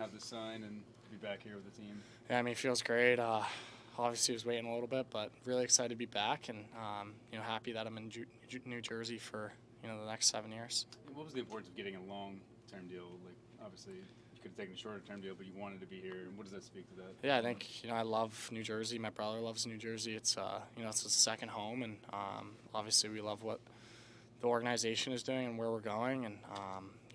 have this sign and be back here with the team? Yeah, I mean, it feels great. Obviously, was waiting a little bit, but really excited to be back, and happy that I'm in New Jersey for the next 7 years. And what was the importance of getting a long-term deal? Like, obviously, you could have taken a shorter-term deal, but you wanted to be here. And what does that speak to that? Yeah, I think I love New Jersey. My brother loves New Jersey. It's it's a second home, and obviously we love what the organization is doing and where we're going, and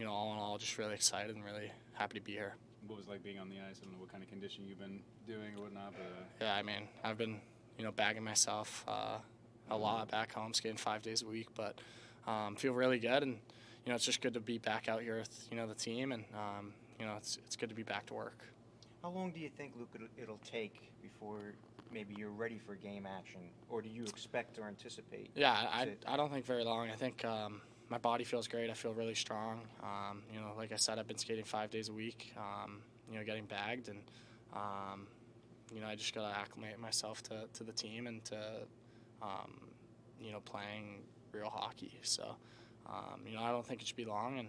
all in all, just really excited and really happy to be here. What was it like being on the ice? I don't know what kind of conditioning you've been doing or whatnot, but yeah, I mean, I've been bagging myself a lot back home, skating 5 days a week, but feel really good, and it's just good to be back out here with the team, and it's good to be back to work. How long do you think, Luke, it'll take before maybe you're ready for game action, or do you expect or anticipate? Yeah, I don't think very long. I think my body feels great. I feel really strong. Like I said, I've been skating 5 days a week, getting bagged, and I just got to acclimate myself to the team and to playing real hockey. So I don't think it should be long, and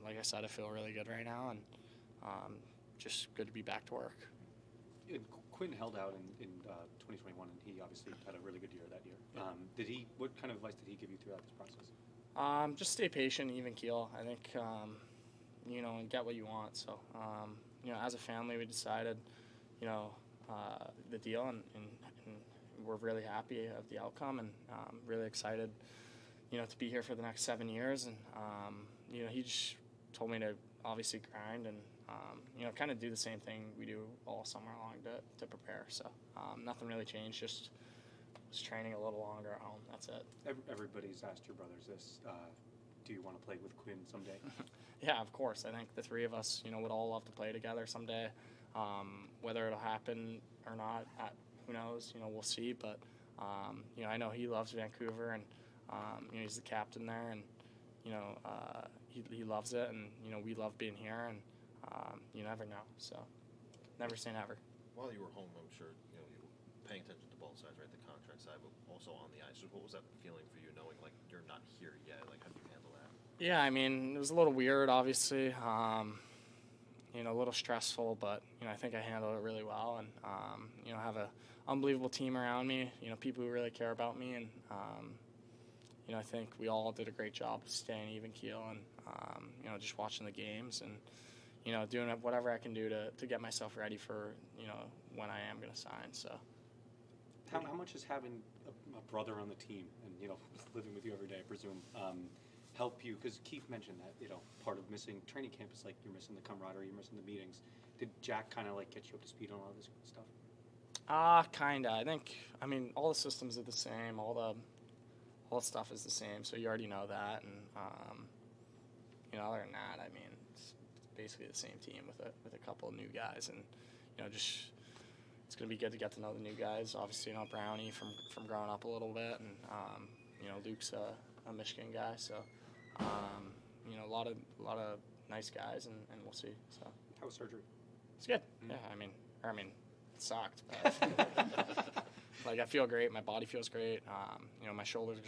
like I said, I feel really good right now, and just good to be back to work. Quinn held out in 2021, and he obviously had a really good year that year. What kind of advice did he give you throughout this process? Just stay patient, even keel. I think, and get what you want. So, as a family, we decided, the deal, and we're really happy of the outcome, and really excited, to be here for the next 7 years. And, he just told me to obviously grind and, kind of do the same thing we do all summer long to prepare. So nothing really changed, just was training a little longer at home. That's it. Everybody's asked your brothers this. Do you want to play with Quinn someday? Yeah, of course. I think the three of us, would all love to play together someday. Whether it'll happen or not, who knows? We'll see. But, I know he loves Vancouver, and, he's the captain there, and, he loves it, and, we love being here, and you never know. So never say never. While you were home, I'm sure, you were paying attention to both sides, right? The contract side, but also on the ice. What was that feeling for you, knowing, like, you're not here yet? Like, how do you handle that? Yeah, I mean, it was a little weird, obviously. A little stressful, but, I think I handled it really well, and, have an unbelievable team around me, people who really care about me, and, I think we all did a great job of staying even keel, and, just watching the games, and, doing whatever I can do to get myself ready for, when I am going to sign. So, how much is having a brother on the team and living with you every day, I presume, help you? Because Keefe mentioned that part of missing training camp is like you're missing the camaraderie, you're missing the meetings. Did Jack kind of like get you up to speed on all this stuff? Kinda. I mean, all the systems are the same. All the stuff is the same. So you already know that, and other than that, I mean, it's basically the same team with a couple of new guys, and just it's gonna be good to get to know the new guys. Obviously, Brownie from growing up a little bit, and Luke's a Michigan guy, so a lot of nice guys, and we'll see. So how was surgery? It's good. Mm-hmm. Yeah, I mean, it sucked, but like I feel great. My body feels great. My shoulders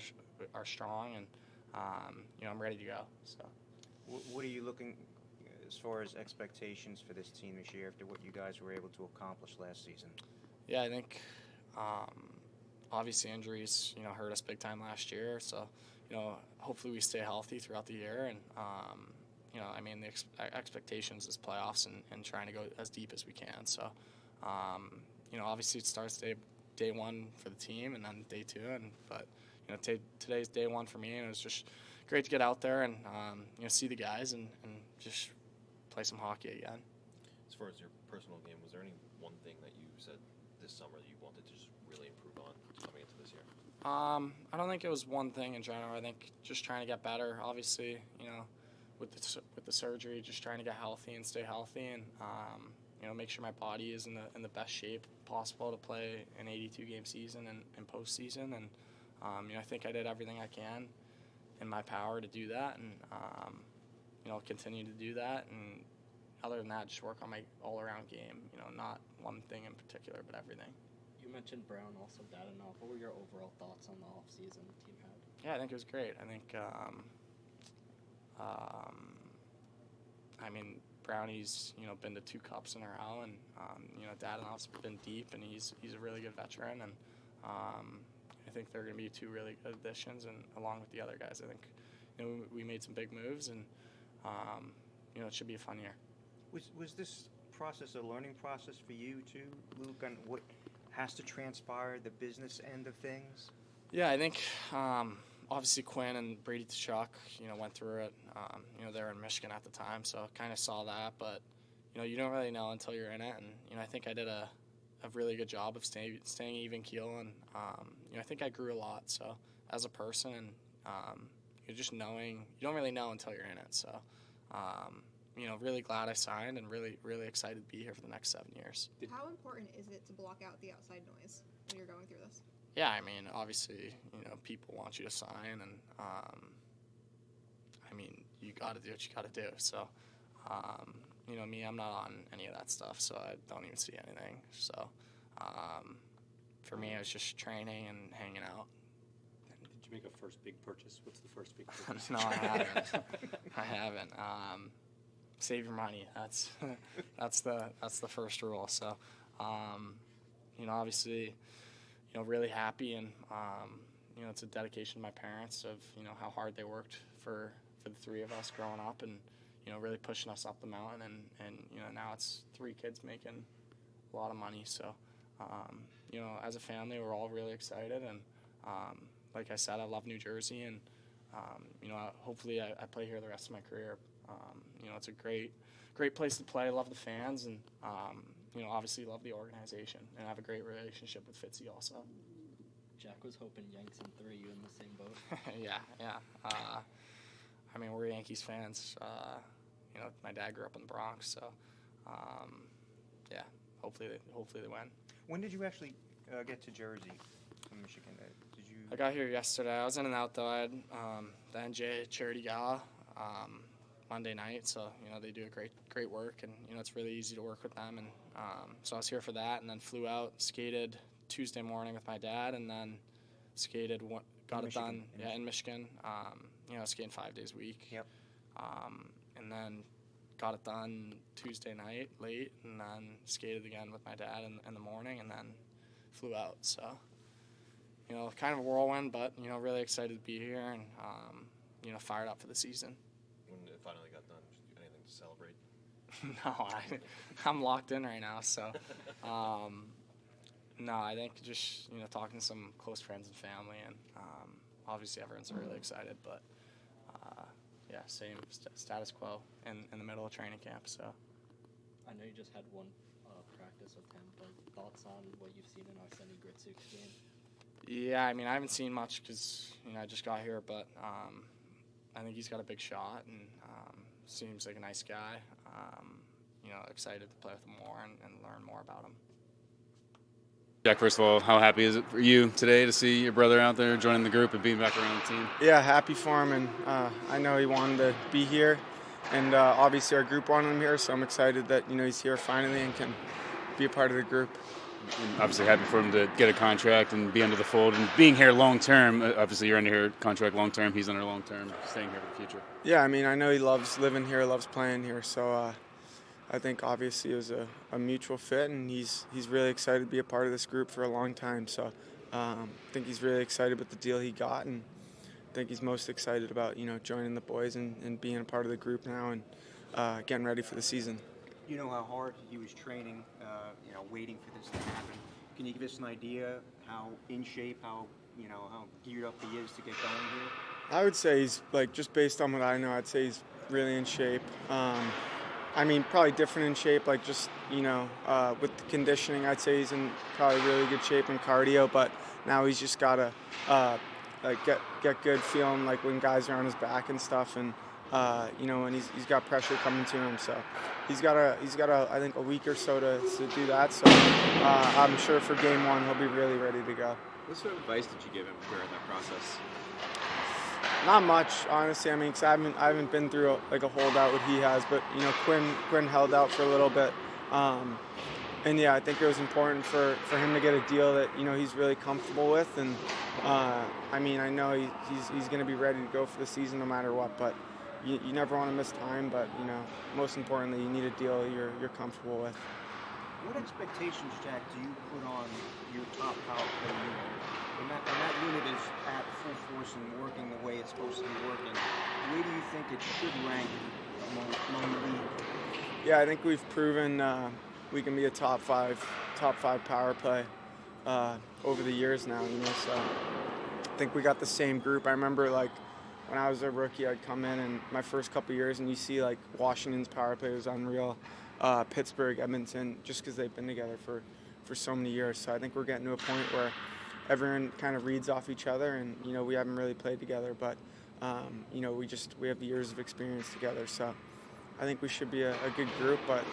are strong, and I'm ready to go. So, what are you looking as far as expectations for this team this year after what you guys were able to accomplish last season? Yeah, I think obviously injuries hurt us big time last year. So hopefully we stay healthy throughout the year, and I mean the expectations is playoffs and trying to go as deep as we can. So obviously it starts day one for the team, and then day two, but today's day one for me, and it was just great to get out there and see the guys and just play some hockey again. As far as your personal game, was there any one thing that you said this summer that you wanted to just really improve on coming into this year? I don't think it was one thing in general. I think just trying to get better. Obviously, with the surgery, just trying to get healthy and stay healthy, and make sure my body is in the best shape possible to play an 82-game season and postseason. And I think I did everything I can in my power to do that, and I'll continue to do that. And other than that, just work on my all-around game. Not one thing in particular, but everything. You mentioned Brown also batted off. What were your overall thoughts on the offseason the team had? Yeah, I think it was great. I think, Brownie's, been to 2 cups in a row, and Dadanov's been deep, and he's a really good veteran, and I think they're going to be 2 really good additions, and along with the other guys, I think we made some big moves, and it should be a fun year. Was this process a learning process for you too, Luke, on what has to transpire, the business end of things? Yeah, I think obviously Quinn and Brady Tkachuk, went through it. They were in Michigan at the time, so kind of saw that. But you don't really know until you're in it. And I think I did a really good job of staying even keel. And I think I grew a lot. So as a person, and you're just knowing, you don't really know until you're in it. So really glad I signed, and really really excited to be here for the next 7 years. How important is it to block out the outside noise when you're going through this? Yeah, I mean, obviously, people want you to sign, and you got to do what you got to do. So, me, I'm not on any of that stuff, so I don't even see anything. So, for me, it was just training and hanging out. Did you make a first big purchase? What's the first big purchase? No, I haven't. I haven't. Save your money. That's the first rule. So, obviously, really happy, and it's a dedication to my parents of how hard they worked for the 3 of us growing up, and really pushing us up the mountain, and now it's 3 kids making a lot of money. So as a family, we're all really excited, and like I said, I love New Jersey, and hopefully I play here the rest of my career. It's a great place to play. Love the fans, and obviously love the organization, and have a great relationship with Fitzy also. Jack was hoping Yanks in 3, you in the same boat? Yeah. We're Yankees fans. My dad grew up in the Bronx, so hopefully they win. When did you actually get to Jersey from Michigan? Did you? I got here yesterday. I was in and out though. I had the NJ Charity Gala Monday night, so they do a great work, and it's really easy to work with them, and so I was here for that, and then flew out, skated Tuesday morning with my dad, and then skated got it done in Michigan. Skating 5 days a week. Yep. And then got it done Tuesday night late, and then skated again with my dad in the morning, and then flew out. So kind of a whirlwind, but really excited to be here, and fired up for the season. When it finally got done, anything to celebrate? No, I'm locked in right now, so no, I think just talking to some close friends and family, and obviously everyone's really excited, but same status quo in the middle of training camp. So I know you just had one practice with him, but thoughts on what you've seen in Arseny Gritsuk's game? Yeah, I haven't seen much because I just got here, but I think he's got a big shot, and seems like a nice guy. Excited to play with him more and learn more about him. Jack, first of all, how happy is it for you today to see your brother out there joining the group and being back around the team? Yeah, happy for him, and I know he wanted to be here, and obviously our group wanted him here, so I'm excited that he's here finally and can be a part of the group. And obviously happy for him to get a contract and be under the fold, and being here long term. Obviously you're under here contract long term, he's under long term, staying here for the future. Yeah, I know he loves living here, loves playing here, so I think obviously it was a mutual fit, and he's really excited to be a part of this group for a long time. So I think he's really excited with the deal he got, and I think he's most excited about joining the boys and being a part of the group now, and getting ready for the season. You know how hard he was training, waiting for this to happen. Can you give us an idea how in shape, how geared up he is to get going here? I would say he's just based on what I know, I'd say he's really in shape. Probably different in shape, with the conditioning, I'd say he's in probably really good shape in cardio, but now he's just got to get good feeling when guys are on his back and stuff, and when he's got pressure coming to him, so he's got I think a week or so to do that, so I'm sure for game 1 he'll be really ready to go. What sort of advice did you give him during that process? Not much, honestly. 'Cause I haven't been through a holdout what he has, but Quinn held out for a little bit, and yeah, I think it was important for him to get a deal that he's really comfortable with, and I know he's going to be ready to go for the season no matter what, but you never want to miss time, but most importantly, you need a deal you're comfortable with. What expectations, Jack, do you put on your top power play unit? When that unit is at full force and working the way it's supposed to be working, where do you think it should rank among the league? Yeah, I think we've proven we can be a top five power play over the years now. So I think we got the same group. I remember when I was a rookie, I'd come in and my first couple years, and you see Washington's power play was unreal. Pittsburgh, Edmonton, just because they've been together for so many years. So I think we're getting to a point where everyone kind of reads off each other, and we haven't really played together, but we have years of experience together. So I think we should be a good group, but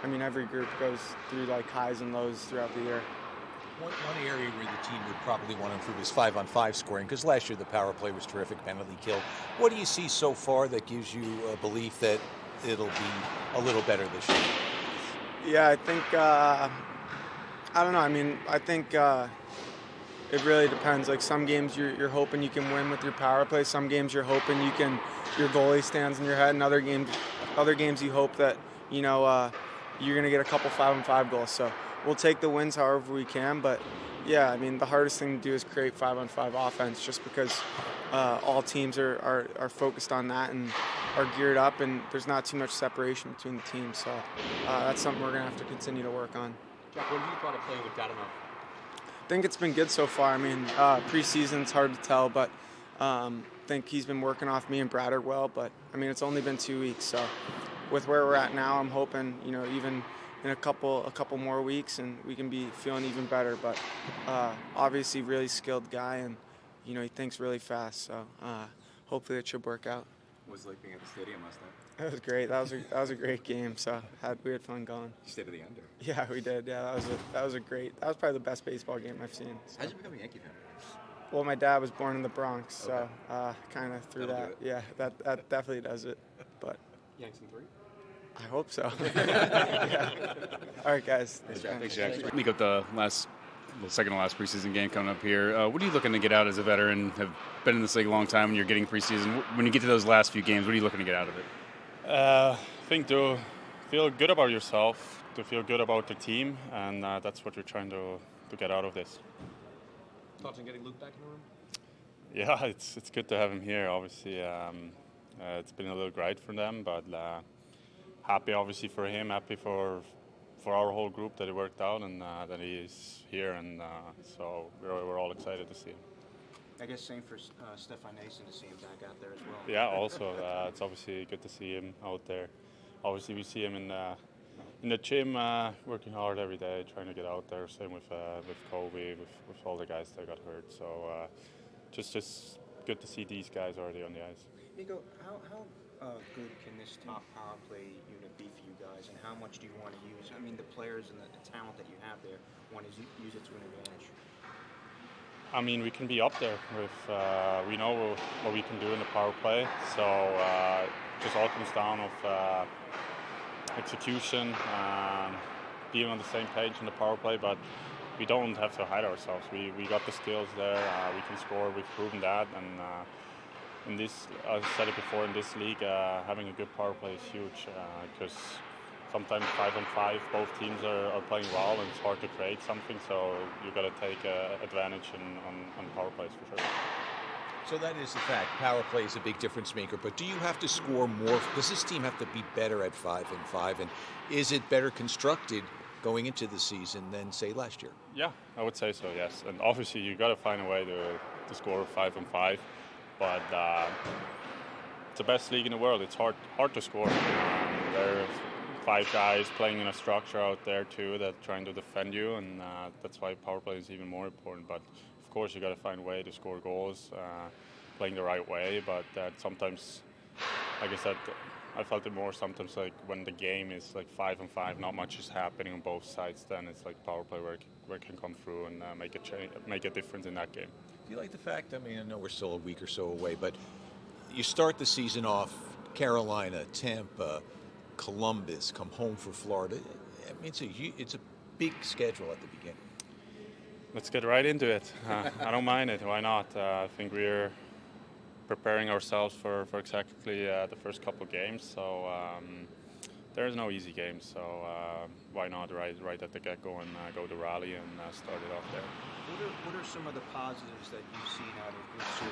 every group goes through highs and lows throughout the year. One area where the team would probably want to improve is 5-on-5 scoring, because last year the power play was terrific, penalty kill. What do you see so far that gives you a belief that it'll be a little better this year? Yeah, I think, I don't know. I think it really depends. Some games you're hoping you can win with your power play. Some games you're hoping your goalie stands in your head, and other games you hope that, you're going to get a couple 5-on-5 goals. So we'll take the wins however we can, but yeah, the hardest thing to do is create 5-on-5 offense, just because all teams are focused on that and are geared up, and there's not too much separation between the teams. So that's something we're going to have to continue to work on. Jack, what have you thought of playing with Dadonov? I think it's been good so far. Preseason's hard to tell, but I think he's been working off me and Bradder well, but it's only been 2 weeks, so with where we're at now, I'm hoping, even in a couple more weeks, and we can be feeling even better. But obviously, really skilled guy, and he thinks really fast. So hopefully, it should work out. What was it like being at the stadium last night? It was great. That was a great game. So we had fun going. You stayed to the end, or? Yeah, we did. Yeah, that was probably the best baseball game I've seen. So. How did you become a Yankee fan? Well, my dad was born in the Bronx, so kind of through That'll that. Yeah, that definitely does it. But Yanks in 3? I hope so. Yeah. All right, guys. Thanks, Jack. Nico, the second to last preseason game coming up here. What are you looking to get out as a veteran? Have been in this league a long time, and you're getting preseason. When you get to those last few games, what are you looking to get out of it? I think to feel good about yourself, to feel good about the team, and that's what you're trying to get out of this. Thoughts on getting Luke back in the room? Yeah, it's good to have him here. Obviously, it's been a little great for them, but happy obviously for him, happy for our whole group that it worked out and that he's here, and so we're all excited to see him. I guess same for Stefan Nason to see him back out there as well. Yeah, also it's obviously good to see him out there. Obviously, we see him in the gym working hard every day, trying to get out there. Same with Kobe, with all the guys that got hurt. So just good to see these guys already on the ice. Nico, how good can this top power play unit be for you guys, and how much do you want to use? The players and the talent that you have there want to use it to an advantage. We can be up there with. We know what we can do in the power play, so just all comes down of execution, being on the same page in the power play, but we don't have to hide ourselves. We got the skills there. We can score. We've proven that, and in this, I said it before, in this league, having a good power play is huge because sometimes 5-on-5, both teams are playing well, and it's hard to create something. So you got to take advantage on power plays for sure. So that is the fact. Power play is a big difference maker. But do you have to score more? Does this team have to be better at 5-on-5? And is it better constructed going into the season than, say, last year? Yeah, I would say so, yes. And obviously you got to find a way to score 5-on-5. But it's the best league in the world. It's hard to score. There are 5 guys playing in a structure out there too that trying to defend you, and that's why power play is even more important. But of course, you got to find a way to score goals, playing the right way. But sometimes, like I said, I felt it more sometimes like when the game is like 5-on-5, not much is happening on both sides. Then it's like power play where it can come through and make a difference in that game. Do you like the fact, I know we're still a week or so away, but you start the season off Carolina, Tampa, Columbus, come home for Florida. It's a big schedule at the beginning. Let's get right into it. I don't mind it. Why not? I think we're preparing ourselves for exactly the first couple of games. So there's no easy games. So why not right at the get-go and go to rally and start it off there. What are some of the positives that you've seen out of Gritsu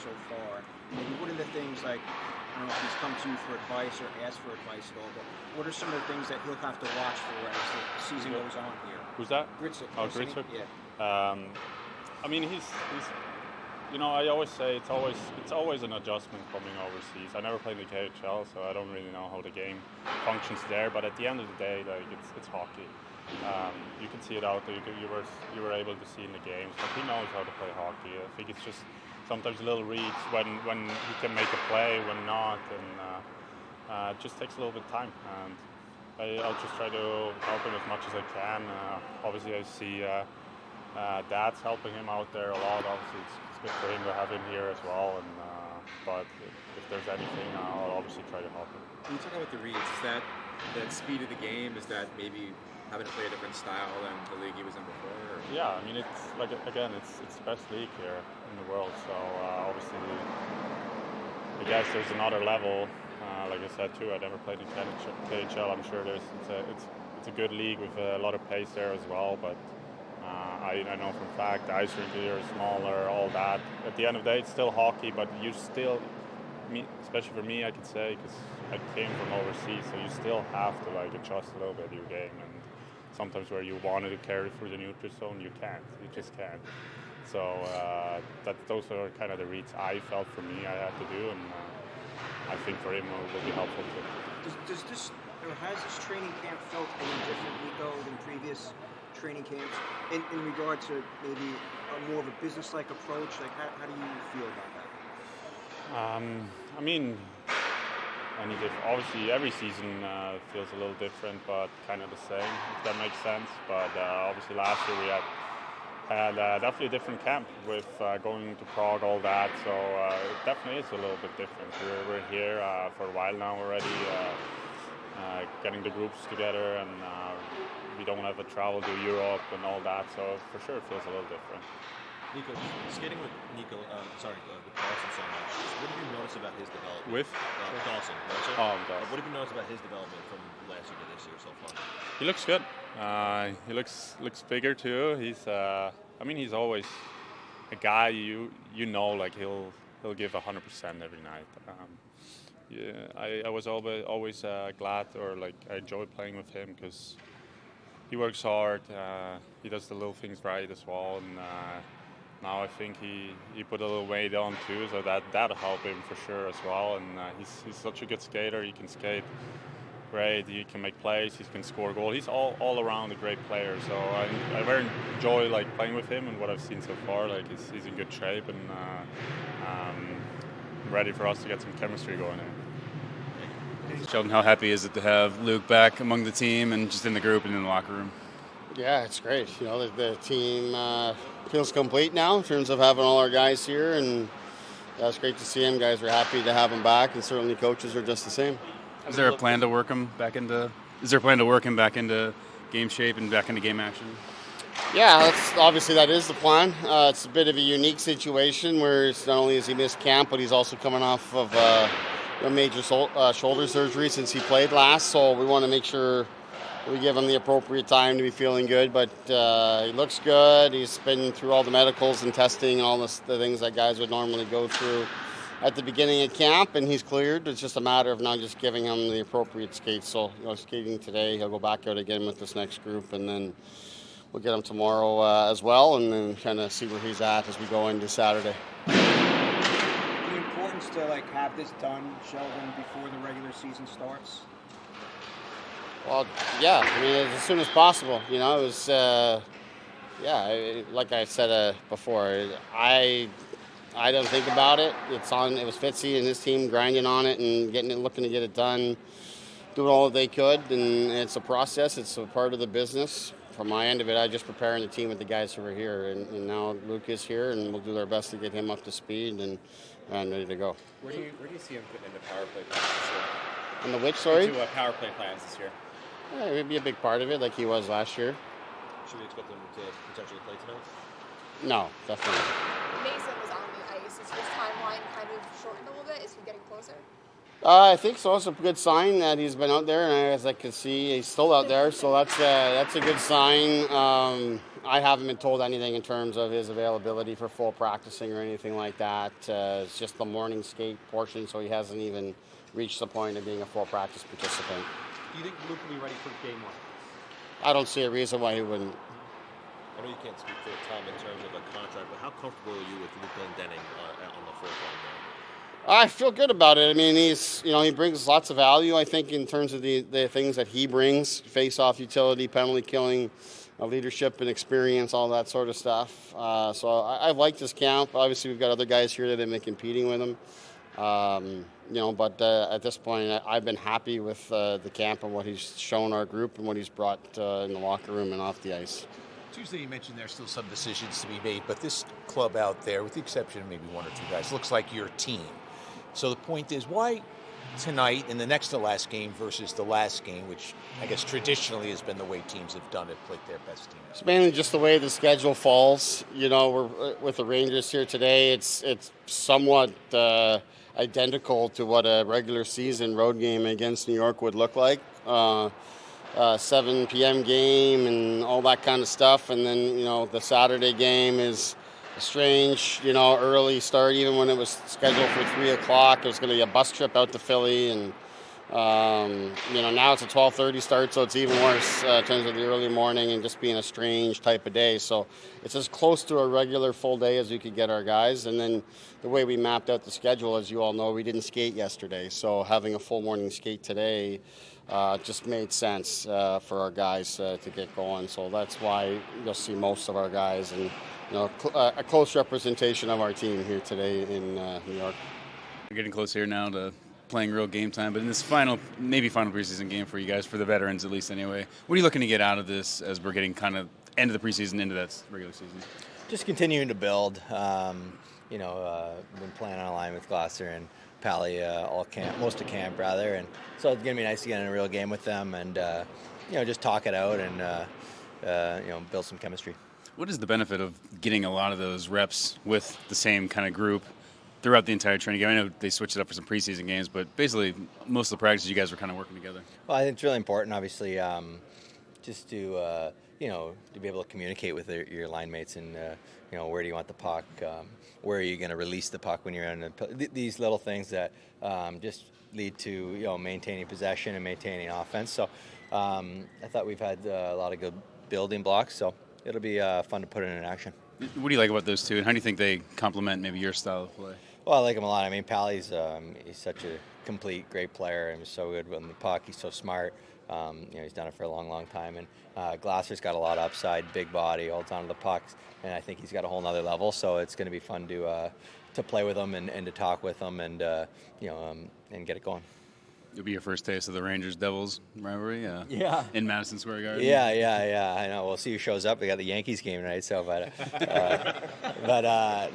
so far? Maybe what are the things like, I don't know if he's come to you for advice or asked for advice at all, but what are some of the things that he'll have to watch for as the season goes on here? Who's that? Gritsu. Oh, Gritsu? Yeah. I mean, he's I always say it's always an adjustment coming overseas. I never played in the KHL, so I don't really know how the game functions there. But at the end of the day, like it's hockey. You can see it out there. You were able to see in the games. But he knows how to play hockey. I think it's just sometimes little reads when he can make a play, when not, and it just takes a little bit of time. And I'll just try to help him as much as I can. Obviously, I see Dad's helping him out there a lot. Obviously, it's good for him to have him here as well. And but if there's anything, I'll obviously try to help him. When you talk about the reads, is that speed of the game? Is that maybe having to play a different style than the league he was in before? Or? Yeah, I mean, it's like, again, it's the best league here in the world. So obviously, I guess there's another level. Like I said too, I never played in KHL. I'm sure it's a good league with a lot of pace there as well. But I know for a fact the ice rink here is smaller, all that. At the end of the day, it's still hockey, but you still, especially for me, I could say, because I came from overseas, so you still have to like adjust a little bit your game. And sometimes where you wanted to carry through the neutral zone, you can't. You just can't. So those are kind of the reads I felt for me I had to do, and I think for him it will be helpful too. Does this, or has this training camp felt any different, Nico, than previous training camps in regard to maybe more of a business-like approach? Like, how do you feel about that? I mean, obviously every season feels a little different, but kind of the same, if that makes sense. But obviously last year we had definitely a different camp with going to Prague, all that. So it definitely is a little bit different. We're here for a while now already, getting the groups together, and we don't have to travel to Europe and all that. So for sure it feels a little different. Nico, skating with with Dawson so much, what have you noticed about his development? With? Dawson. Dawson. What have you noticed about his development from last year to this year so far? He looks good. He looks bigger too. He's always a guy you know, like he'll give 100% every night. I was always glad, or like I enjoy playing with him because he works hard. He does the little things right as well, and now I think he put a little weight on too, so that'll help him for sure as well. And he's such a good skater. He can skate great. He can make plays. He can score goals. He's all around a great player. So I very enjoy like playing with him, and what I've seen so far, like he's in good shape, and ready for us to get some chemistry going in. Sheldon, how happy is it to have Luke back among the team and just in the group and in the locker room? Yeah, it's great. You know, the team feels complete now in terms of having all our guys here, and it's great to see him. Guys are happy to have him back, and certainly coaches are just the same. Is there a plan to work him back into? Is there a plan to work him back into game shape and back into game action? Yeah, that is the plan. It's a bit of a unique situation where it's not only has he missed camp, but he's also coming off of a major shoulder surgery since he played last. So we want to make sure we give him the appropriate time to be feeling good. But he looks good. He's been through all the medicals and testing and all the things that guys would normally go through at the beginning of camp, and he's cleared. It's just a matter of now just giving him the appropriate skates. So, skating today, he'll go back out again with this next group, and then we'll get him tomorrow as well, and then kind of see where he's at as we go into Saturday. The importance to have this done, Sheldon, before the regular season starts? Well, yeah, as soon as possible. It was, like I said before, I don't think about it. It was Fitzy and his team grinding on it and looking to get it done, doing all that they could, and it's a process. It's a part of the business. From my end of it, I just preparing the team with the guys who are here, and now Luke is here, and we'll do our best to get him up to speed and ready to go. Where do you see him fitting into power play plans this year? In the which, sorry? Into power play plans this year. Yeah, it would be a big part of it, like he was last year. Should we expect him to potentially play tonight? No, definitely. Mason was on the ice. Is his timeline line kind of shortened a little bit? Is he getting closer? I think so. It's a good sign that he's been out there, and as I can see, he's still out there. So that's a good sign. I haven't been told anything in terms of his availability for full practicing or anything like that. It's just the morning skate portion, so he hasn't even reached the point of being a full practice participant. Do you think Luke will be ready for game 1? I don't see a reason why he wouldn't. I know you can't speak for Tom in terms of a contract, but how comfortable are you with Luke Glendening on the fourth line now? I feel good about it. I mean, he brings lots of value, I think, in terms of the things that he brings, face-off utility, penalty killing, leadership and experience, all that sort of stuff. So I've liked his camp. Obviously, we've got other guys here that have been competing with him. But at this point, I've been happy with the camp and what he's shown our group and what he's brought in the locker room and off the ice. Tuesday, you mentioned there's still some decisions to be made, but this club out there, with the exception of maybe one or two guys, looks like your team. So the point is, why tonight in the next to last game versus the last game, which I guess traditionally has been the way teams have done it, played their best team? It's mainly just the way the schedule falls. We're with the Rangers here today. It's somewhat identical to what a regular season road game against New York would look like. 7 p.m. game and all that kind of stuff. And then, the Saturday game is a strange, early start. Even when it was scheduled for 3 o'clock, it was going to be a bus trip out to Philly. And, now it's a 12:30 start, so it's even worse in terms of the early morning and just being a strange type of day. So it's as close to a regular full day as we could get our guys. And then the way we mapped out the schedule, as you all know, we didn't skate yesterday. So having a full morning skate today just made sense for our guys to get going. So that's why you'll see most of our guys and a close representation of our team here today in New York. We're getting close here now to playing real game time, but in this final preseason game for you guys, for the veterans at least anyway, what are you looking to get out of this as we're getting kind of end of the preseason into that regular season? Just continuing to build. Been playing on a line with Glasser and Pally most of camp rather, and so it's gonna be nice to get in a real game with them and just talk it out and build some chemistry. What is the benefit of getting a lot of those reps with the same kind of group throughout the entire training game? I know they switched it up for some preseason games, but basically most of the practices you guys were kind of working together. Well, I think it's really important, obviously, just to be able to communicate with your line mates and where do you want the puck, where are you going to release the puck when you're on these little things that just lead to maintaining possession and maintaining offense. So I thought we've had a lot of good building blocks, so it'll be fun to put it in action. What do you like about those two, and how do you think they complement maybe your style of play? Well, I like him a lot. I mean, Pally's he's such a complete, great player, and he's so good with the puck. He's so smart. He's done it for a long, long time. And Glasser's got a lot of upside, big body, holds on to the pucks, and I think he's got a whole nother level. So it's going to be fun to play with him and to talk with him and and get it going. It'll be your first taste of the Rangers-Devils rivalry, yeah, in Madison Square Garden. Yeah. I know. We'll see who shows up. We got the Yankees game tonight, so no,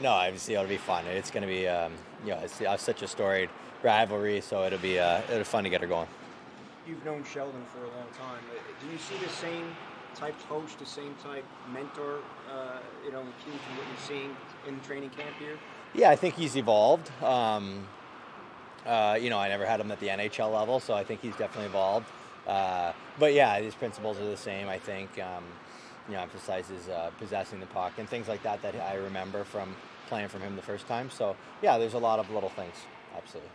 obviously it'll be fun. It's going to be it's such a storied rivalry, so it'll be fun to get her going. You've known Sheldon for a long time. Do you see the same type coach, the same type mentor, Keefe, and what you're seeing in training camp here? Yeah, I think he's evolved. I never had him at the NHL level, so I think he's definitely evolved. But yeah, his principles are the same. I think, emphasizes possessing the puck and things like that I remember from playing from him the first time. So yeah, there's a lot of little things. Absolutely.